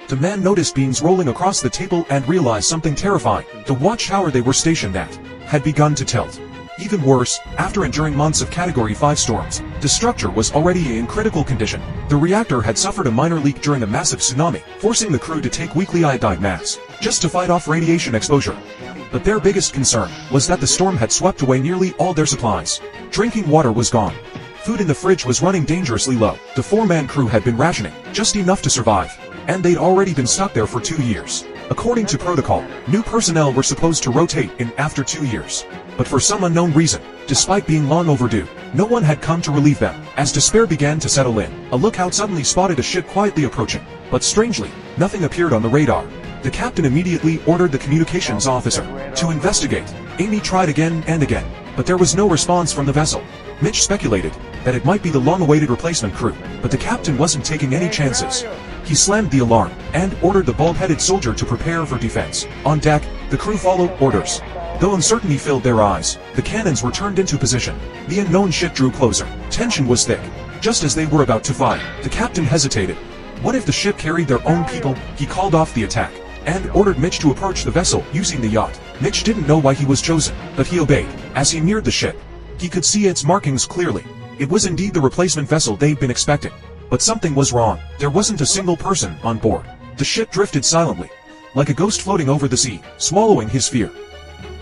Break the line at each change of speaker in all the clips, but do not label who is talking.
The man noticed beams rolling across the table and realized something terrifying. The watchtower they were stationed at had begun to tilt. Even worse, after enduring months of Category 5 storms, the structure was already in critical condition. The reactor had suffered a minor leak during a massive tsunami, forcing the crew to take weekly iodine baths, just to fight off radiation exposure. But their biggest concern was that the storm had swept away nearly all their supplies. Drinking water was gone. Food in the fridge was running dangerously low. The four-man crew had been rationing, just enough to survive, and they'd already been stuck there for 2 years. According to protocol, new personnel were supposed to rotate in after 2 years. But for some unknown reason, despite being long overdue, no one had come to relieve them. As despair began to settle in, a lookout suddenly spotted a ship quietly approaching. But strangely, nothing appeared on the radar. The captain immediately ordered the communications officer to investigate. Amy tried again and again, but there was no response from the vessel. Mitch speculated that it might be the long-awaited replacement crew, but the captain wasn't taking any chances. He slammed the alarm and ordered the bald-headed soldier to prepare for defense. On deck, the crew followed orders. Though uncertainty filled their eyes, the cannons were turned into position. The unknown ship drew closer. Tension was thick. Just as they were about to fire, the captain hesitated. What if the ship carried their own people? He called off the attack and ordered Mitch to approach the vessel using the yacht. Mitch didn't know why he was chosen, but he obeyed. As he neared the ship, he could see its markings clearly. It was indeed the replacement vessel they'd been expecting. But something was wrong. There wasn't a single person on board. The ship drifted silently, like a ghost floating over the sea, swallowing his fear.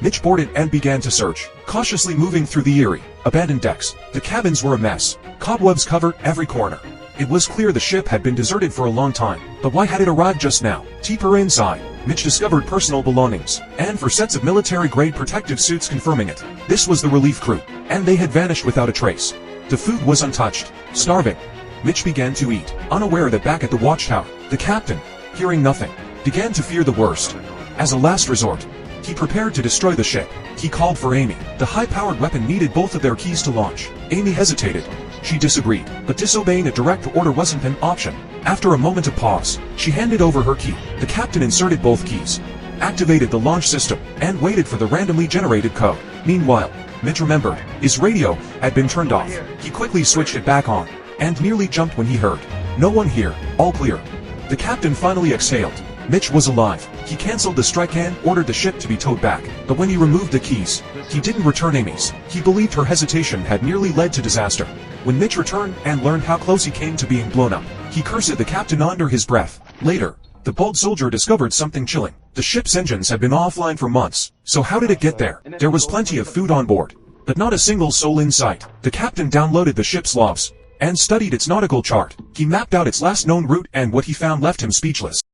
Mitch boarded and began to search, cautiously moving through the eerie, abandoned decks. The cabins were a mess. Cobwebs covered every corner. It was clear the ship had been deserted for a long time, but why had it arrived just now? Deeper inside, Mitch discovered personal belongings, and 4 sets of military-grade protective suits confirming it. This was the relief crew, and they had vanished without a trace. The food was untouched. Starving, Mitch began to eat, unaware that back at the watchtower, the captain, hearing nothing, began to fear the worst. As a last resort, he prepared to destroy the ship. He called for Amy. The high-powered weapon needed both of their keys to launch. Amy hesitated. She disagreed, but disobeying a direct order wasn't an option. After a moment of pause, she handed over her key. The captain inserted both keys, activated the launch system, and waited for the randomly generated code. Meanwhile, Mitch remembered his radio had been turned off. He quickly switched it back on, and nearly jumped when he heard, "No one here, all clear." The captain finally exhaled. Mitch was alive. He canceled the strike and ordered the ship to be towed back. But when he removed the keys, he didn't return Amy's. He believed her hesitation had nearly led to disaster. When Mitch returned and learned how close he came to being blown up, he cursed the captain under his breath. Later, the bald soldier discovered something chilling. The ship's engines had been offline for months. So how did it get there? There was plenty of food on board, but not a single soul in sight. The captain downloaded the ship's logs and studied its nautical chart. He mapped out its last known route, and what he found left him speechless.